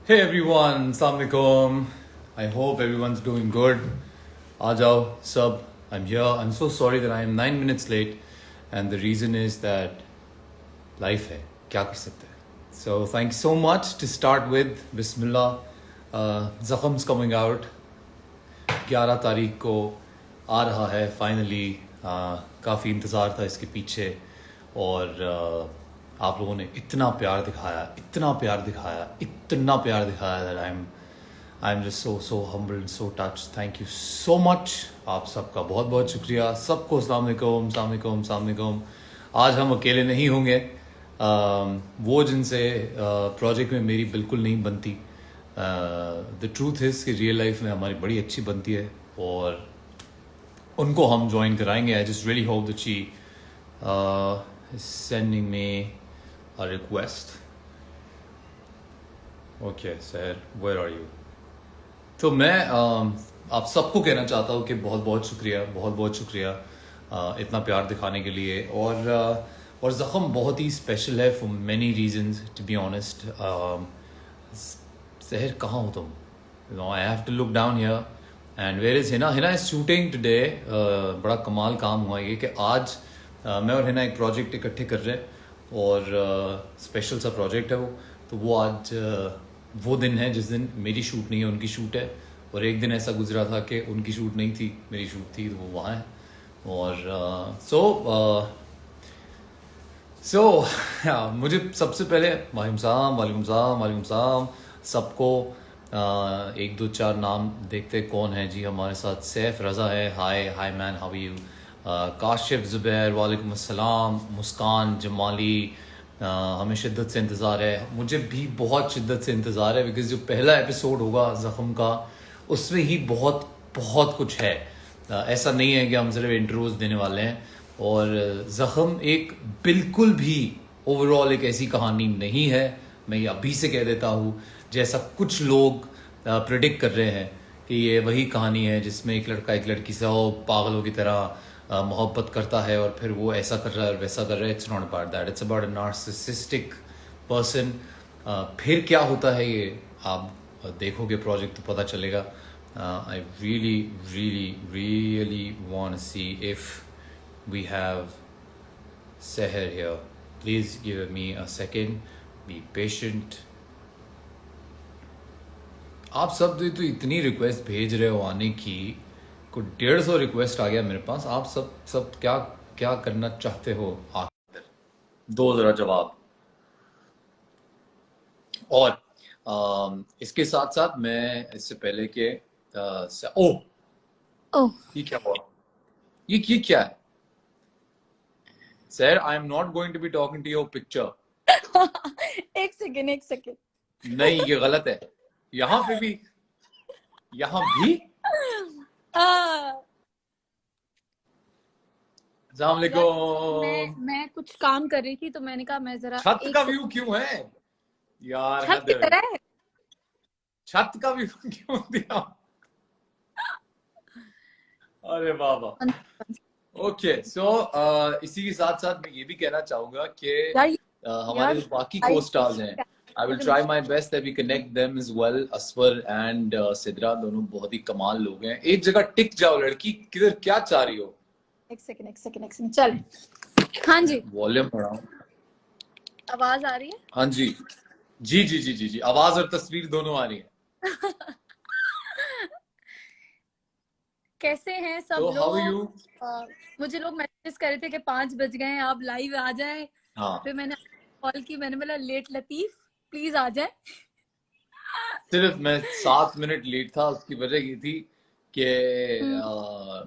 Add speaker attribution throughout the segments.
Speaker 1: Hey everyone, Assalamu alaikum. I hope everyone's doing good. Ajao, sub, I'm here. I'm so sorry that I am 9 minutes late, and the reason is that life hai. Kya kar sakte hain? So thank you so much. To start with, Bismillah. Zakham's coming out. 11 तारीख को आ रहा है finally. काफ़ी इंतज़ार था इसके पीछे और आप लोगों ने इतना प्यार दिखाया that I am just so humbled, so touch. Thank you so much. आप सबका बहुत बहुत शुक्रिया. सबको अस्सलाम वालेकुम. आज हम अकेले नहीं होंगे. वो जिनसे प्रोजेक्ट में मेरी बिल्कुल नहीं बनती, द ट्रूथ इज़ कि रियल लाइफ में हमारी बड़ी अच्छी बनती है और उनको हम ज्वाइन कराएंगे. I just really hope that she sending me a request. Okay sir, where are you? तो मैं आप सबको कहना चाहता हूँ कि बहुत बहुत शुक्रिया इतना प्यार दिखाने के लिए. और ज़ख़म बहुत ही स्पेशल है for many reasons, to be honest. Sehar कहाँ हो तुम? I have to look down here and where is Hina. Hina is shooting today. बड़ा कमाल काम हुआ ये कि आज मैं और हिना एक प्रोजेक्ट इकट्ठे कर रहे हैं और स्पेशल सा प्रोजेक्ट है वो. तो वो आज वो दिन है जिस दिन मेरी शूट नहीं है, उनकी शूट है. और एक दिन ऐसा गुजरा था कि उनकी शूट नहीं थी, मेरी शूट थी, तो वो वहाँ है. और मुझे सबसे पहले वालेकुम सलाम सबको. 1 2 4 नाम देखते कौन है जी हमारे साथ. सैफ रज़ा है, hi man, how are you. Kashif Zubair, वालेकुम अस्सलाम. मुस्कान जमाली, हमें शिद्दत से इंतज़ार है. मुझे भी बहुत शिद्दत से इंतज़ार है बिकॉज़ जो पहला एपिसोड होगा ज़ख़म का, उसमें ही बहुत कुछ है. ऐसा नहीं है कि हम सिर्फ इंट्रोज देने वाले हैं. और ज़ख़म एक बिल्कुल भी ओवरऑल एक ऐसी कहानी नहीं है, मैं ये अभी से कह देता हूँ, जैसा कुछ लोग प्रेडिक्ट कर रहे हैं कि ये वही कहानी है जिसमें एक लड़का एक लड़की से पागलों की तरह मोहब्बत करता है और फिर वो ऐसा कर रहा है और वैसा कर रहा है. It's not about that. It's about a narcissistic person. फिर क्या होता है ये आप देखोगे प्रोजेक्ट तो पता चलेगा. I really want to see if we have Seher here. Please give me a second. Be patient. आप सब तो इतनी रिक्वेस्ट भेज रहे हो आने की, को 150 रिक्वेस्ट आ गया मेरे पास. आप सब क्या करना चाहते हो आखिर? दो जरा जवाब. और इसके साथ साथ मैं इससे पहले के ये क्या हुआ? ये क्या है? Sir, I am not going to be talking to your picture.
Speaker 2: एक सेकेंड.
Speaker 1: नहीं, ये गलत है. यहाँ भी अस्सलाम वालेकुम.
Speaker 2: मैं कुछ काम कर रही थी तो मैंने कहा मैं जरा.
Speaker 1: छत का व्यू क्यों है यार?
Speaker 2: छत की तरह है.
Speaker 1: छत का व्यू क्यों दिया? अरे बाबा. ओके, सो इसी के साथ साथ मैं ये भी कहना चाहूंगा कि हमारे जो बाकी को स्टार्स हैं, I will try my best that we connect them as well. असवर and Sidra दोनों बहुत ही कमाल लोग हैं. एक जगह टिक जाओ लड़की, किधर क्या चाह रही हो?
Speaker 2: एक सेकेंड चल. हाँ जी,
Speaker 1: वॉल्यूम बढ़ाओ.
Speaker 2: आवाज आ रही है?
Speaker 1: हाँ जी. आवाज और तस्वीर दोनों आ रही है.
Speaker 2: कैसे हैं सब लोग? मुझे लोग मैसेज कर रहे थे कि 5 बज गए हैं, आप लाइव आ जाएं. फिर मैंने कॉल की, मैंने बोला लेट लतीफ प्लीज आ जाए.
Speaker 1: सिर्फ मैं 7 मिनट लेट था. उसकी वजह ये थी कि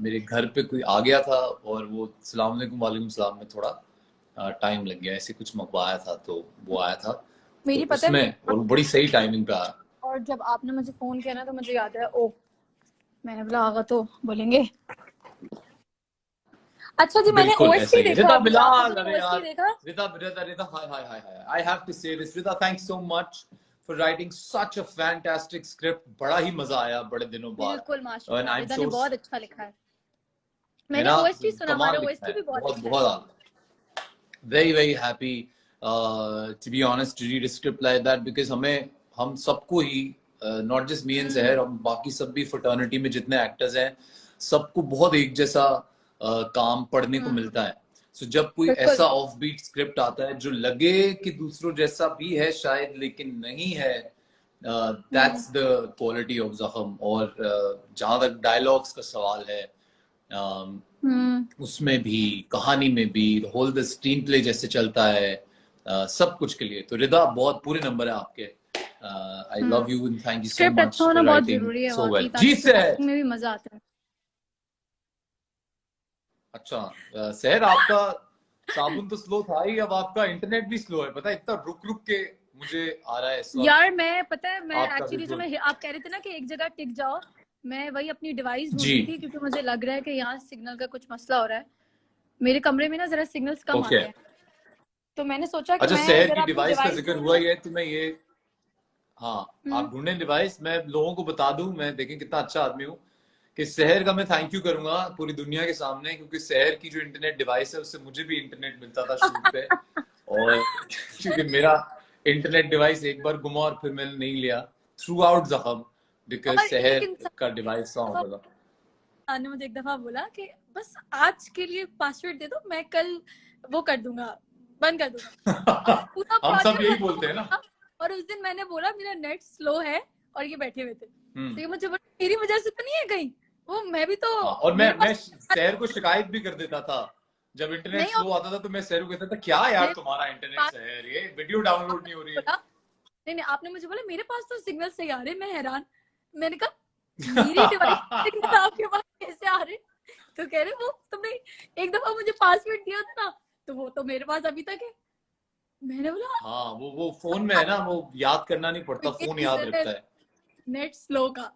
Speaker 1: मेरे घर पे कोई आ गया था और वो सलाम अलैकुम वालेकुम सलाम में थोड़ा टाइम लग गया. ऐसे कुछ मंगवाया था तो वो आया था
Speaker 2: मेरी
Speaker 1: तो
Speaker 2: पता है,
Speaker 1: और वो बड़ी सही टाइमिंग पे आया.
Speaker 2: और जब आपने मुझे फोन किया ना तो मुझे याद है, मैंने बोला आगा तो बोलेंगे. अच्छा जी, मैंने ओएसटी देखा.
Speaker 1: रिदा बिलाल, अरे यार Rida hi. I have to say this. Rida, thanks so much for writing such a fantastic script. बड़ा ही मजा आया बड़े दिनों बाद.
Speaker 2: बिल्कुल माशाल्लाह, रिदा ने बहुत अच्छा लिखा है. मैंने ओएसटी सुना, हमारा ओएसटी भी बहुत very happy to be honest to read a script like that because हमें
Speaker 1: हम सबको ही नॉट जस्ट मी एंड जहर, हम बाकी सब भी फ्रेटर्निटी में जितने एक्टर्स हैं सबको बहुत एक जैसा काम पढ़ने को मिलता है। सो जब कोई ऐसा ऑफ बीट स्क्रिप्ट आता है जो लगे कि दूसरों जैसा भी है शायद लेकिन नहीं है, दैट्स द क्वालिटी ऑफ ज़ख्म। और जहां तक डायलॉग्स का सवाल है, उसमें भी, कहानी में भी, होल द स्क्रीन प्ले जैसे चलता है, सब कुछ के लिए तो रिदा बहुत पूरे नंबर है आपके। I love you and thank you so much for writing so well. जी सर,
Speaker 2: में भी मजा आता है।
Speaker 1: अच्छा सर, आपका साबुन तो स्लो था ही, अब आपका इंटरनेट भी स्लो है, पता है इतना रुक रुक के मुझे आ रहा है
Speaker 2: यार। मैं पता है, मैं एक्चुअली जो मैं आप कह रहे थे ना कि एक जगह टिक जाओ, मैं वही अपनी डिवाइस ढूंढ रही थी क्योंकि मुझे लग रहा है कि यहाँ सिग्नल का कुछ मसला हो रहा है। मेरे कमरे में ना जरा सिग्नल्स कम आते हैं, तो मैंने सोचा कि
Speaker 1: अच्छा शहर की डिवाइस का जिक्र हुआ ही है तो मैं ये, हाँ आप ढूंढे डिवाइस, मैं लोगों को बता दूं, मैं देखें कितना अच्छा आदमी हूँ कि शहर का मैं थैंक यू करूंगा पूरी दुनिया के सामने, क्योंकि शहर की जो इंटरनेट डिवाइस है उससे मुझे भी इंटरनेट मिलता था शूट पे और क्योंकि मेरा इंटरनेट डिवाइस एक बार गुमा और फिर मैंने नहीं लिया थ्रू आउट ज़ख्म, बिकॉज शहर का डिवाइस कहाँ होता था।
Speaker 2: ने मुझे एक दफा बोला कि बस आज के लिए पासवर्ड दे दो, मैं कल वो कर दूंगा, बंद कर दूंगा।
Speaker 1: हम सब यही बोलते हैं ना।
Speaker 2: और उस दिन मैंने बोला मेरा नेट स्लो है और ये बैठे हुए थे, तो ये मुझे मेरी वजह से तो नहीं है कहीं, वो मैं भी तो।
Speaker 1: और मैं शहर को शिकायत भी कर देता था जब इंटरनेट स्लो आता था, तो मैं शहर को कहता था क्या यार तुम्हारा इंटरनेट शहर, ये वीडियो डाउनलोड नहीं हो रही है।
Speaker 2: नहीं, आपने मुझे बोला मेरे पास तो सिग्नल सही आ रहे, मैं हैरान, मैंने कहा मेरी डिवाइस आपके पास कैसे आ रहे, तो कह रहे वो तुमने एक दफा मुझे पासवर्ड दिया था ना, तो वो तो मेरे पास अभी तक है। मैंने बोला
Speaker 1: हाँ वो फोन में है ना, वो याद करना नहीं पड़ता, फोन याद रखता है
Speaker 2: नेट स्लो का।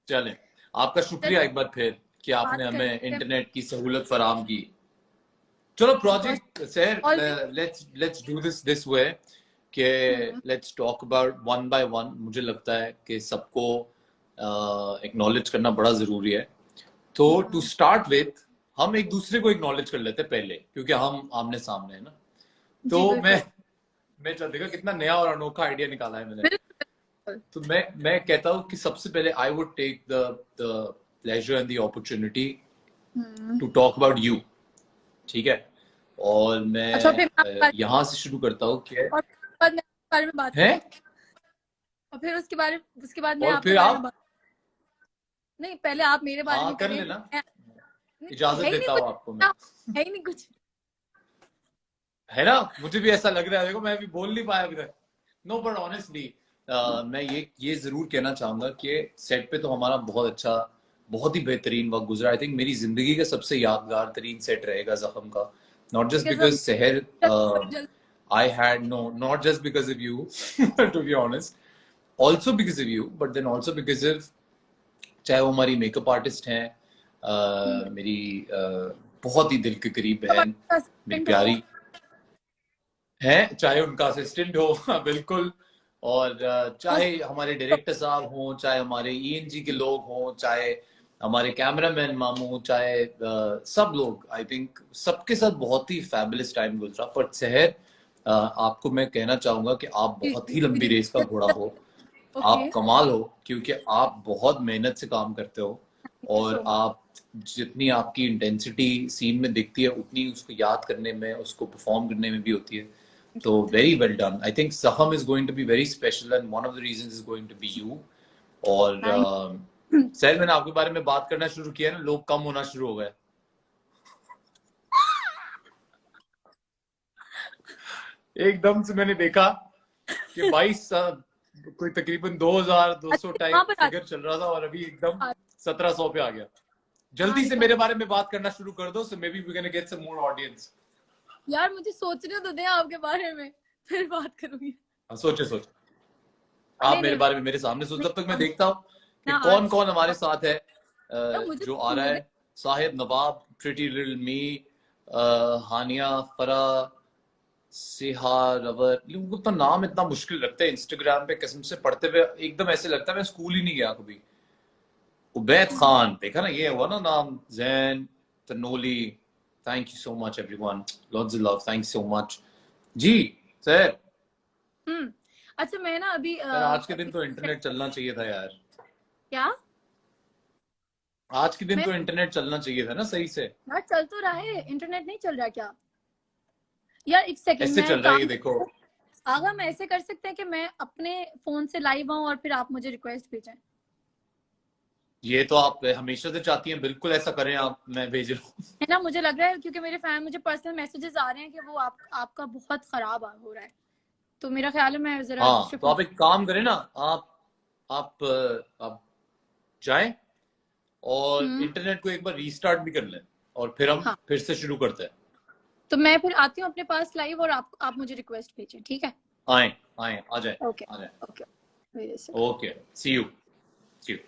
Speaker 1: चले, आपका शुक्रिया एक बार फिर कि आपने हमें इंटरनेट की सहूलत फराहम की। चलो project sir, let's do this way कि let's talk about one by one. मुझे लगता है कि सबको एक्नॉलेज करना बड़ा जरूरी है, तो टू स्टार्ट विथ हम एक दूसरे को एक्नॉलेज कर लेते हैं पहले, क्योंकि हम आमने सामने है ना। तो मैं चल देखा कितना नया और अनोखा आइडिया निकाला है मैंने। तो मैं कहता हूँ कि सबसे पहले I would take the pleasure and the opportunity to talk about you, ठीक है? और मैं यहाँ से शुरू करता हूँ कि
Speaker 2: बारे में बात है, और फिर उसके बाद मैं आपके बारे में बात। नहीं, पहले आप मेरे बारे में
Speaker 1: कर लेना, इजाजत देता हूँ आपको मैं।
Speaker 2: है ही नहीं कुछ,
Speaker 1: है ना, मुझे भी ऐसा लग रहा है, देखो मैं भी बोल नहीं पाया अभी तक। नो बट ऑनेस्टली मैं ये जरूर कहना चाहूंगा कि सेट पे तो हमारा बहुत अच्छा, बहुत ही बेहतरीन वक्त गुजरा। आई थिंक मेरी जिंदगी का सबसे यादगार तरीन सेट रहेगा ज़ख्म का, not just because Sehar, I had not just because of you to be honest, also because of you, but then also because of, चाहे वो हमारी मेकअप आर्टिस्ट हैं, मेरी बहुत ही दिल के करीब बहन, मेरी प्यारी है, चाहे उनका असिस्टेंट हो बिल्कुल, और चाहे हमारे डायरेक्टर साहब हों, चाहे हमारे ईएनजी के लोग हों, चाहे हमारे कैमरामैन मामू, चाहे सब लोग, आई थिंक सबके साथ बहुत ही फैबुलस टाइम गुजरा। पर शहर, आपको मैं कहना चाहूंगा कि आप बहुत ही लंबी रेस का घोड़ा हो, आप कमाल हो, क्योंकि आप बहुत मेहनत से काम करते हो और आप जितनी आपकी इंटेंसिटी सीन में दिखती है उतनी उसको याद करने में, उसको परफॉर्म करने में भी होती है। तो very well done. I think Zakhm is going to be very special and one of the reasons is going to be you. और सर मैंने आपके बारे में बात करना शुरू किया ना, लोग कम होना शुरू हो गए। एकदम से मैंने देखा कि 22 कोई तकरीबन 2200 टाइप फिगर चल रहा था और अभी एकदम 1700 पे आ गया। जल्दी से मेरे बारे में बात करना शुरू कर दो, so maybe we're gonna get some more audience।
Speaker 2: यार मुझे सोचने तो दें आपके बारे में, फिर बात करूंगी।
Speaker 1: सोचे आप मेरे बारे में मेरे सामने सोच, तब तक मैं देखता हूँ कि कौन कौन हमारे साथ है जो आ रहा है। साहिब नवाब, प्रिटी लिटिल मी, हानिया, फरा, सिहा, रवर, लोगों का नाम इतना मुश्किल लगता है इंस्टाग्राम पे, कसम से पढ़ते हुए एकदम ऐसे लगता है मैं स्कूल ही नहीं गया कभी। उबैद खान, देखा ना, ये हुआ ना नाम। Jain, Tanoli, thank you so much everyone, lots of love, thank you so much. जी सर,
Speaker 2: अच्छा मैं ना अभी
Speaker 1: यार आज के दिन तो इंटरनेट चलना चाहिए था यार,
Speaker 2: क्या?
Speaker 1: आज के दिन
Speaker 2: मैं
Speaker 1: तो इंटरनेट चलना चाहिए था ना सही से।
Speaker 2: यार चल तो रहा है, इंटरनेट नहीं चल रहा क्या? यार एक सेकंड,
Speaker 1: ऐसे
Speaker 2: मैं
Speaker 1: चल रहा है ये
Speaker 2: काम
Speaker 1: देखो,
Speaker 2: करती हूँ। आगा हम ऐसे कर सकते हैं कि मैं अपने फोन से लाइव आऊं और फिर आप मुझे रिक्वेस्ट भेजें।
Speaker 1: ये तो आप हमेशा से चाहती हैं, बिल्कुल ऐसा करें आप, मैं भेज रहा हूँ।
Speaker 2: है ना, मुझे लग रहा है क्योंकि मेरे फैन मुझे पर्सनल मैसेजेस आ रहे हैं कि वो आपका बहुत खराब हो रहा है, तो मेरा ख्याल है मैं जरा
Speaker 1: हाँ
Speaker 2: दूसरे
Speaker 1: तो
Speaker 2: फोन।
Speaker 1: आप एक काम करें ना, आप जाएं और
Speaker 2: हम्म।
Speaker 1: इंटरनेट को एक बार रीस्टार्ट भी कर लें, और फिर हम
Speaker 2: हाँ,
Speaker 1: फिर से शुरू करते हैं।
Speaker 2: तो मैं फिर आती हूँ अपने पास लाइव और आप मुझे रिक्वेस्ट भेजें, ठीक है?
Speaker 1: आए, आए, आ जाए,
Speaker 2: ओके।
Speaker 1: आ जाए।
Speaker 2: Okay, wait a second.
Speaker 1: Okay, see you, see you.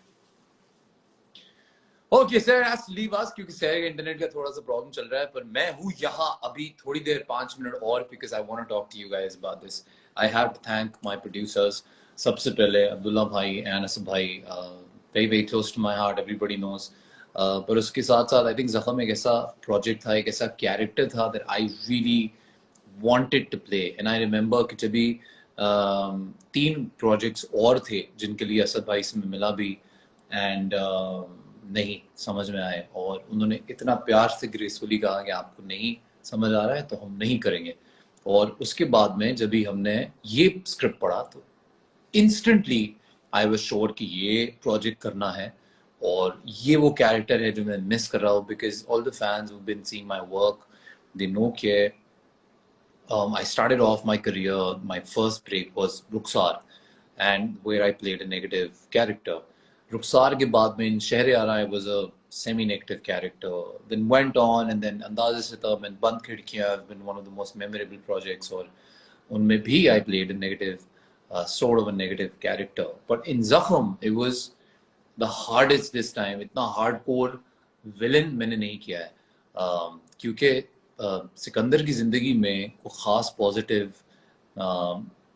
Speaker 1: Okay sir, has to leave us क्योंकि सर का इंटरनेट का थोड़ा सा प्रॉब्लम चल रहा है, पर मैं हूँ यहाँ अभी थोड़ी देर, 5 मिनट और, because I want to talk to you guys about this. I have to thank my producers. सबसे पहले अब्दुल्ला भाई एंड असद भाई, very very close to my heart, everybody knows. पर उसके साथ साथ आई थिंक ज़ख्म एक ऐसा प्रोजेक्ट था, एक ऐसा कैरेक्टर था that I really wanted to play, and I remember कि जब भी 3 प्रोजेक्ट्स और थे जिनके लिए असद भाई से मैं मिला भी, एंड नहीं समझ में आए, और उन्होंने इतना प्यार से ग्रेसफुली कहा कि आपको नहीं समझ आ रहा है तो हम नहीं करेंगे। और उसके बाद में जब भी हमने ये स्क्रिप्ट पढ़ा तो इंस्टेंटली आई वाज श्योर कि ये प्रोजेक्ट करना है, और ये वो कैरेक्टर है जो मैं मिस कर रहा हूँ, because all the fans who been seeing my work, they know कि I started off my career, my first break was Ruxar, and where I played a negative character. Ruxar ke baad mein in Shahryara I was a semi-negative character. Then went on, and then Andaz Sitam and Band Khidkiyan have been one of the most memorable projects. Or unme bhi I played a negative, sort of a negative character. But in Zakham, it was the hardest this time. इतना hardcore villain मैंने नहीं किया है, क्योंकि सिकंदर की ज़िंदगी में कोई ख़ास पॉजिटिव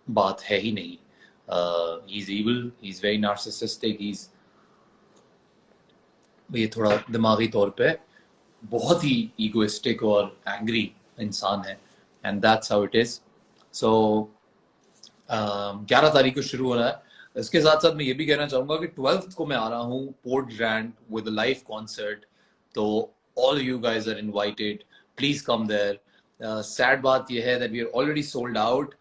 Speaker 1: बात है ही नहीं। He is evil, he is very narcissistic, ये थोड़ा दिमागी तौर पे बहुत ही egoistic और angry इंसान है, and that's how it is. So 11 तारीख को शुरू होना है। इसके साथ साथ मैं ये भी कहना चाहूंगा कि 12th को मैं आ रहा हूँ Port Grand with a live concert, तो all you guys are invited, please come there. Sad बात यह है that we are already sold out,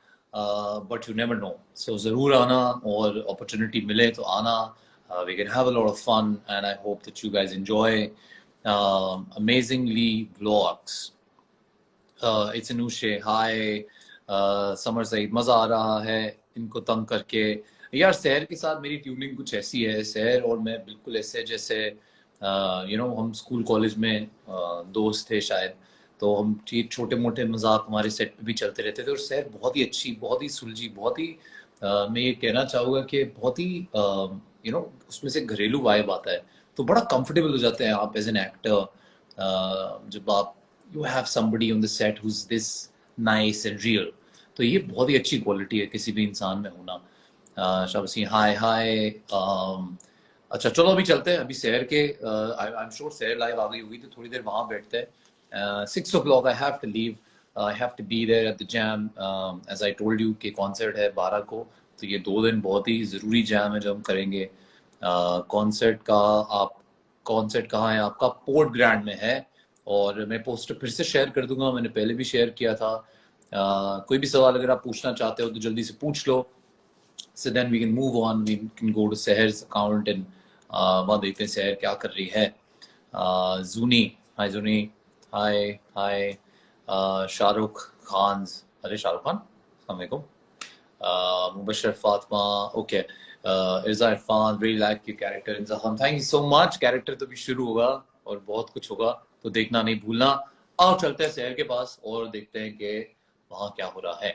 Speaker 1: but you never know, so जरूर आना, और अपॉर्चुनिटी मिले तो आना। We can have a lot of fun, and I hope that you guys enjoy amazingly vlogs. It's Anushe, hi Samar Saeed, मज़ा आ रहा है इनको तंग करके। यार सहर के साथ मेरी ट्यूनिंग कुछ ऐसी है, सहर और मैं बिल्कुल ऐसे जैसे हम स्कूल कॉलेज में दोस्त थे शायद, तो हम छोटे मोटे मजाक हमारे सेट पे भी चलते रहते थे, और सहर बहुत ही अच्छी, बहुत ही सुलझी, बहुत ही मैं ये कहना चाहूँगा कि बहुत ही उसमें से घरेलू वाइब आता है, तो बड़ा कंफर्टेबल हो जाते हैं आप एज एन एक्टर जब आप you have somebody on the set who's this nice and real। तो ये बहुत ही अच्छी क्वालिटी है किसी भी इंसान में होना। शाबाशी, हाय हाय। अच्छा चलो अभी चलते हैं, अभी शहर के आई एम श्योर शहर लाइव आ गई होगी, तो थोड़ी देर वहाँ बैठते हैं। 6 o'clock I have to leave, I have to be there at the jam, as I told you कि कॉन्सर्ट है 12 को, तो ये 2 दिन बहुत ही ज़रूरी जैम है जो हम करेंगे। कॉन्सर्ट का आप कॉन्सर्ट कहाँ है आपका? पोर्ट ग्रैंड में है, और मैं पोस्टर फिर से शेयर कर दूंगा, मैंने पहले भी शेयर किया था। कोई भी सवाल अगर आप पूछना चाहते हो तो जल्दी से पूछ लो, so then we can move on, we can go to Seher's account and वहाँ देखते हैं सहर क्या कर रही है। जूनी, हाय जूनी, हाय हाय। शाहरुख खान, अरे शाहरुख खान, अस्सलाम वालेकुम। Mubashar Fatima, okay. Irza Irfan, really like your character in Zakham, thank you so much। Character तो भी शुरू होगा और बहुत कुछ होगा, तो देखना नहीं भूलना। आओ चलते हैं शहर के पास और देखते हैं कि वहाँ क्या हो रहा है।